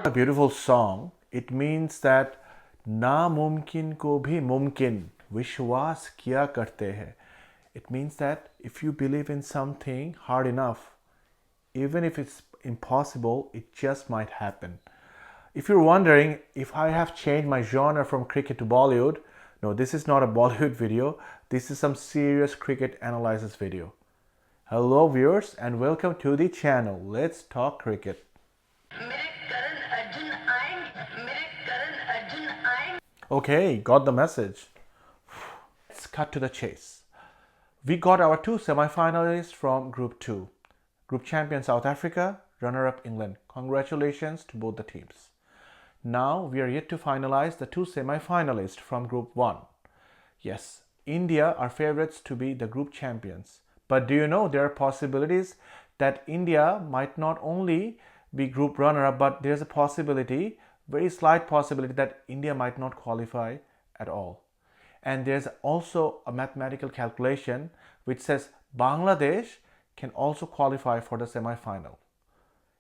A beautiful song. It means that नामुमकिन को भी मुमकिन विश्वास किया करते हैं. It means that if you believe in something hard enough, even if it's impossible, it just might happen. If you're wondering if I have changed my genre from cricket to Bollywood, no, this is not a Bollywood video. This is some serious cricket analysis video. Hello viewers and welcome to the channel. Let's talk cricket. Okay, got the message. Let's cut to the chase. We got our two semi-finalists from Group 2. Group champion South Africa, runner-up England. Congratulations to both the teams. Now we are yet to finalize the two semi-finalists from Group 1. Yes, India are favorites to be the group champions. But do you know there are possibilities that India might not only be group runner-up, but there's a possibility, very slight possibility, that India might not qualify at all. And there's also a mathematical calculation which says Bangladesh can also qualify for the semi-final.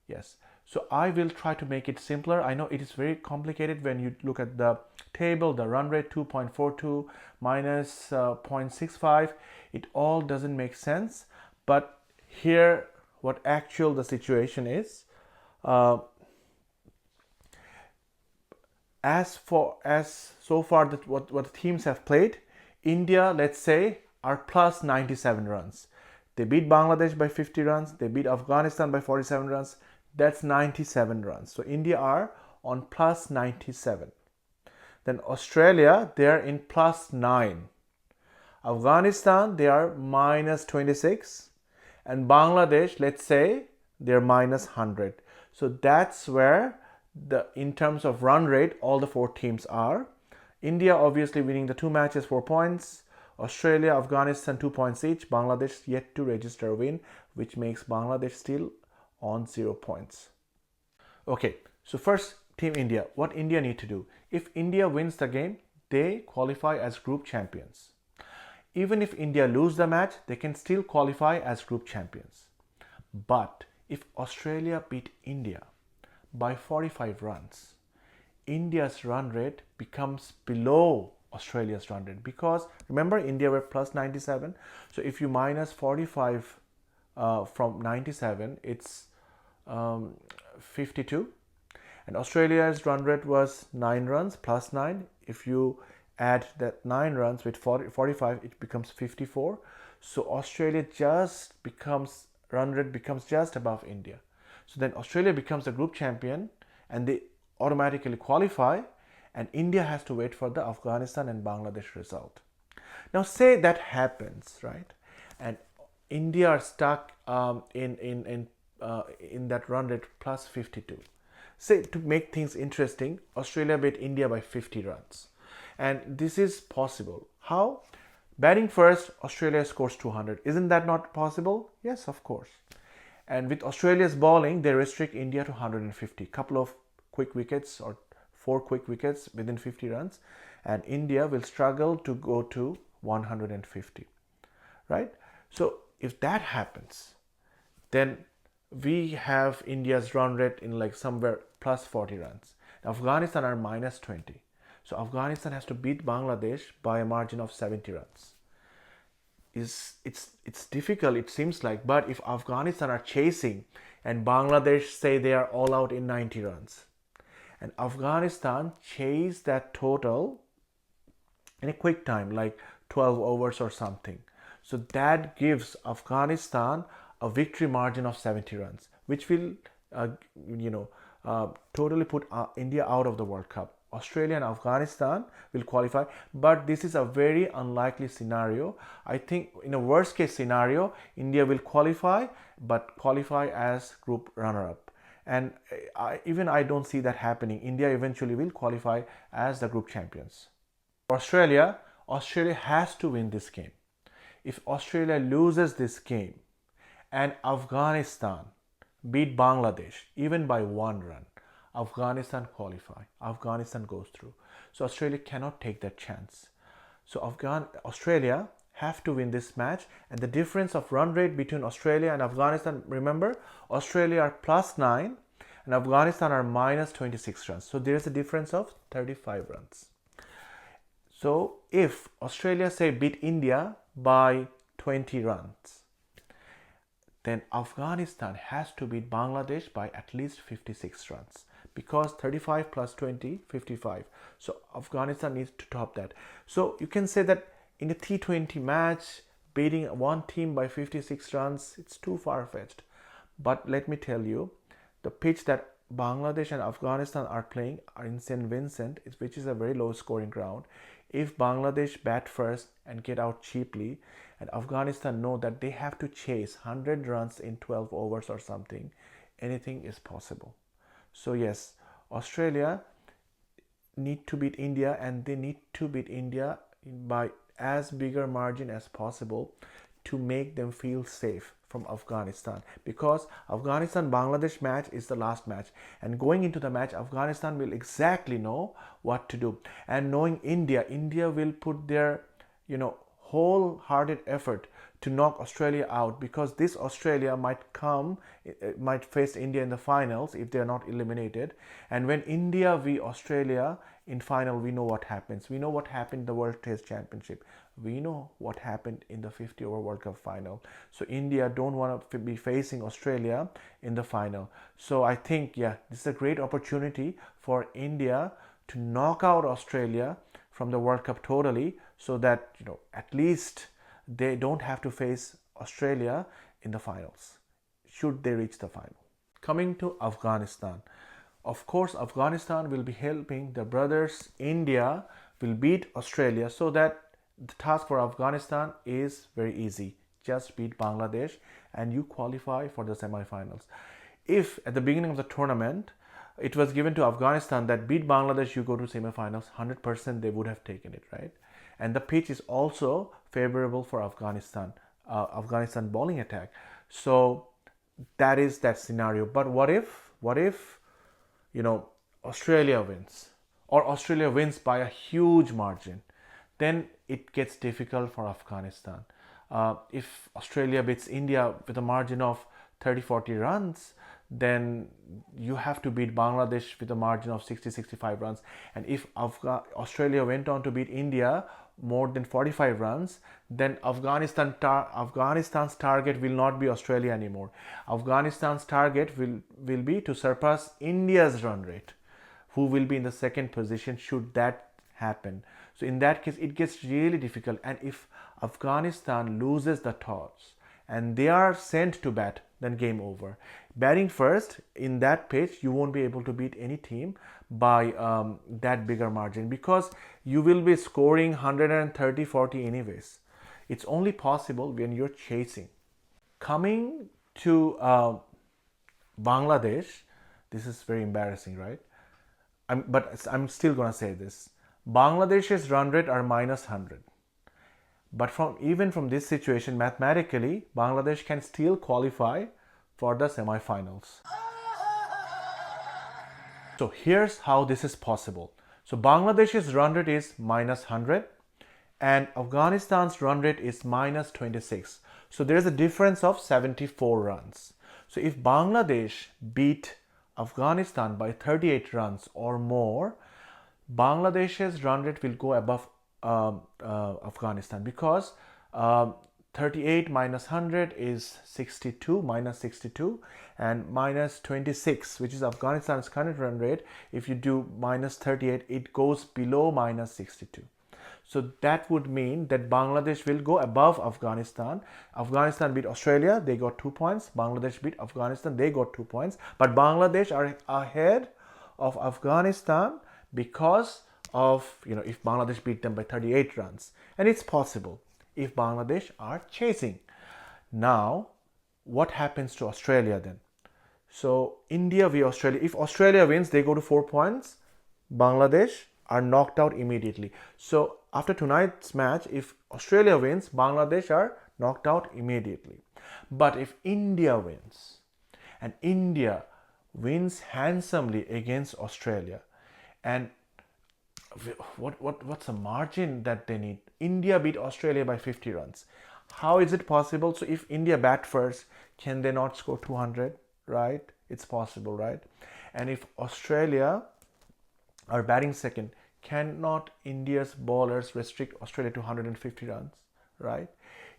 Yes, so I will try to make it simpler. I know it is very complicated when you look at the table, the run rate 2.42 minus 0.65. It all doesn't make sense. But here, what actual the situation is. So far that what the teams have played, India, let's say, are plus 97 runs. They beat Bangladesh by 50 runs. They beat Afghanistan by 47 runs. That's 97 runs. So India are on plus 97. Then Australia, they are in plus 9. Afghanistan, they are minus 26. And Bangladesh, let's say, they're minus 100. So that's where in terms of run rate, all the four teams are. India obviously winning the two matches, 4 points. Australia, Afghanistan 2 points each. Bangladesh yet to register a win, which makes Bangladesh still on 0 points. Okay, so first Team India, what India need to do? If India wins the game, they qualify as group champions. Even if India lose the match, they can still qualify as group champions. But if Australia beat India by 45 runs, India's run rate becomes below Australia's run rate, because remember India were plus 97. So if you minus 45 from 97, it's 52. And Australia's run rate was 9 runs plus 9. If you add that 9 runs with 45, it becomes 54. So Australia just becomes, run rate becomes just above India. So then Australia becomes a group champion and they automatically qualify, and India has to wait for the Afghanistan and Bangladesh result. Now say that happens, right? And India are stuck in that run rate plus 52. Say, to make things interesting, Australia beat India by 50 runs. And this is possible. How? Batting first, Australia scores 200. Isn't that not possible? Yes, of course. And with Australia's bowling, they restrict India to 150. Couple of quick wickets or 4 quick wickets within 50 runs. And India will struggle to go to 150. Right? So if that happens, then we have India's run rate in like somewhere plus 40 runs. Afghanistan are minus 20. So Afghanistan has to beat Bangladesh by a margin of 70 runs. It's difficult, it seems like, but if Afghanistan are chasing and Bangladesh say they are all out in 90 runs, and Afghanistan chase that total in a quick time, like 12 overs or something, so that gives Afghanistan a victory margin of 70 runs, which will totally put India out of the World Cup. Australia and Afghanistan will qualify, but this is a very unlikely scenario. I think in a worst case scenario, India will qualify, but qualify as group runner-up. And I don't see that happening. India eventually will qualify as the group champions. Australia has to win this game. If Australia loses this game and Afghanistan beat Bangladesh even by 1 run, Afghanistan qualify. Afghanistan goes through. So Australia cannot take that chance. So Australia have to win this match, and the difference of run rate between Australia and Afghanistan, remember, Australia are +9 and Afghanistan are -26 runs. So there is a difference of 35 runs. So if Australia say beat India by 20 runs, then Afghanistan has to beat Bangladesh by at least 56 runs, because 35 plus 20, 55. So Afghanistan needs to top that. So you can say that in a T20 match, beating one team by 56 runs, it's too far-fetched. But let me tell you, the pitch that Bangladesh and Afghanistan are playing are in St. Vincent, which is a very low scoring ground. If Bangladesh bat first and get out cheaply, and Afghanistan know that they have to chase 100 runs in 12 overs or something, anything is possible. So yes, Australia need to beat India, and they need to beat India by as bigger margin as possible to make them feel safe from Afghanistan, because Afghanistan Bangladesh match is the last match, and going into the match Afghanistan will exactly know what to do, and knowing India will put their wholehearted effort to knock Australia out, because this Australia might face India in the finals if they are not eliminated. And when India v Australia in final, we know what happens. We know what happened in the World Test Championship. We know what happened in the 50 over World Cup final. So India don't want to be facing Australia in the final. So I think, yeah, this is a great opportunity for India to knock out Australia from the World Cup totally, so that at least they don't have to face Australia in the finals, should they reach the final. Coming to Afghanistan, of course Afghanistan will be helping the brothers. India will beat Australia, so that the task for Afghanistan is very easy. Just beat Bangladesh and you qualify for the semi-finals. If at the beginning of the tournament it was given to Afghanistan that beat Bangladesh, you go to semi-finals, 100% they would have taken it, right? And the pitch is also favorable for Afghanistan bowling attack. So that is that scenario. But what if Australia wins, or Australia wins by a huge margin? Then it gets difficult for Afghanistan. If Australia beats India with a margin of 30-40 runs, then you have to beat Bangladesh with a margin of 60-65 runs. And if Australia went on to beat India more than 45 runs, then Afghanistan's target will not be Australia anymore. Afghanistan's target will be to surpass India's run rate, who will be in the second position should that happen. So in that case, it gets really difficult. And if Afghanistan loses the toss and they are sent to bat, then game over. Batting first in that pitch, you won't be able to beat any team by that bigger margin, because you will be scoring 130-40 anyways. It's only possible when you're chasing. Coming to Bangladesh, this is very embarrassing, right? But I'm still gonna say this. Bangladesh's run rate are -100. But even from this situation, mathematically, Bangladesh can still qualify for the semi-finals. So here's how this is possible. So Bangladesh's run rate is -100 and Afghanistan's run rate is -26. So there's a difference of 74 runs. So if Bangladesh beat Afghanistan by 38 runs or more, Bangladesh's run rate will go above Afghanistan, because 38 minus 100 is 62, -62, and -26, which is Afghanistan's current run rate. If you do -38, it goes below -62. So that would mean that Bangladesh will go above Afghanistan. Afghanistan beat Australia, they got 2 points. Bangladesh beat Afghanistan, they got 2 points. But Bangladesh are ahead of Afghanistan because of, if Bangladesh beat them by 38 runs. And it's possible if Bangladesh are chasing. Now, what happens to Australia then? So India v Australia. If Australia wins, they go to 4 points. Bangladesh are knocked out immediately. So after tonight's match, if Australia wins, Bangladesh are knocked out immediately. But if India wins, and India wins handsomely against Australia, and what's the margin that they need? India beat Australia by 50 runs. How is it possible? So if India bat first, can they not score 200? Right? It's possible, right? And if Australia are batting second, cannot India's bowlers restrict Australia to 150 runs? Right?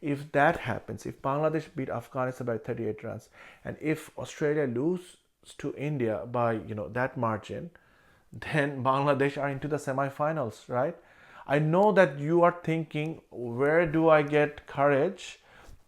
If that happens, if Bangladesh beat Afghanistan by 38 runs, and if Australia loses to India by that margin, then Bangladesh are into the semi-finals, right? I know that you are thinking, where do I get courage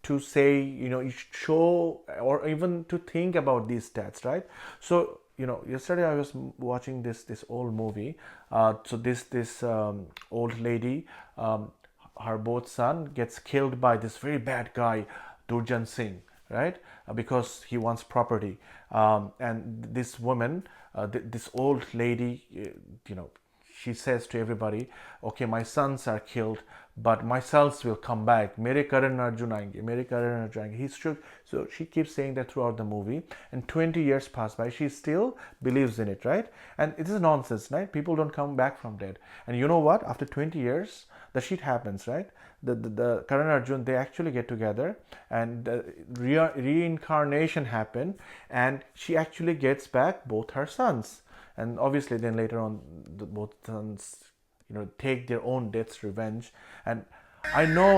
to say, you show or even to think about these stats, right? So, yesterday I was watching this old movie. So this old lady, her both son gets killed by this very bad guy, Durjan Singh, right? Because he wants property. And this woman, this old lady, she says to everybody, okay, my sons are killed, but my sons will come back. Mere Karan Arjun aayenge, mere Karan Arjun aayenge. He's true. So she keeps saying that throughout the movie, and 20 years pass by, she still believes in it, right? And it is nonsense, right? People don't come back from dead. And you know what? After 20 years, the shit happens, right? The Karan Arjun, they actually get together, and reincarnation happen, and she actually gets back both her sons. And obviously then later on, both sons take their own death's revenge. And I know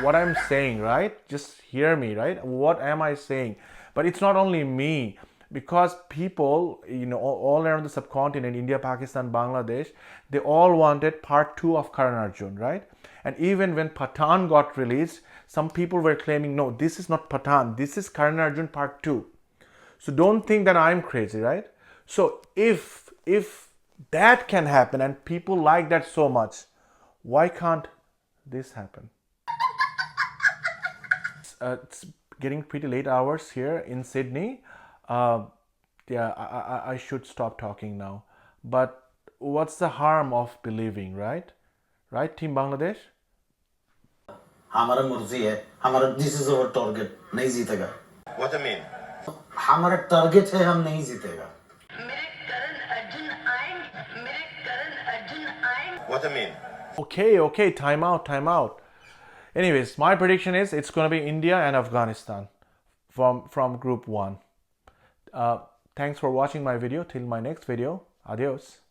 what I'm saying, right? Just hear me, right? What am I saying? But it's not only me, because people all around the subcontinent, India, Pakistan, Bangladesh, they all wanted part 2 of Karan Arjun, right? And even when Pathan got released, some people were claiming, no, this is not Pathan, this is Karan Arjun part 2. So don't think that I'm crazy, right? So if that can happen and people like that so much, why can't this happen? It's getting pretty late hours here in Sydney. Yeah, I should stop talking now. But what's the harm of believing, right? Right, Team Bangladesh? हमारा मर्जी है, हमारा this is our target, नहीं जीतेगा. What do you mean? हमारा target है, हम नहीं जीतेगा. What do you mean? Okay, time out. Anyways, my prediction is it's going to be India and Afghanistan from Group 1. Thanks for watching my video. Till my next video. Adios.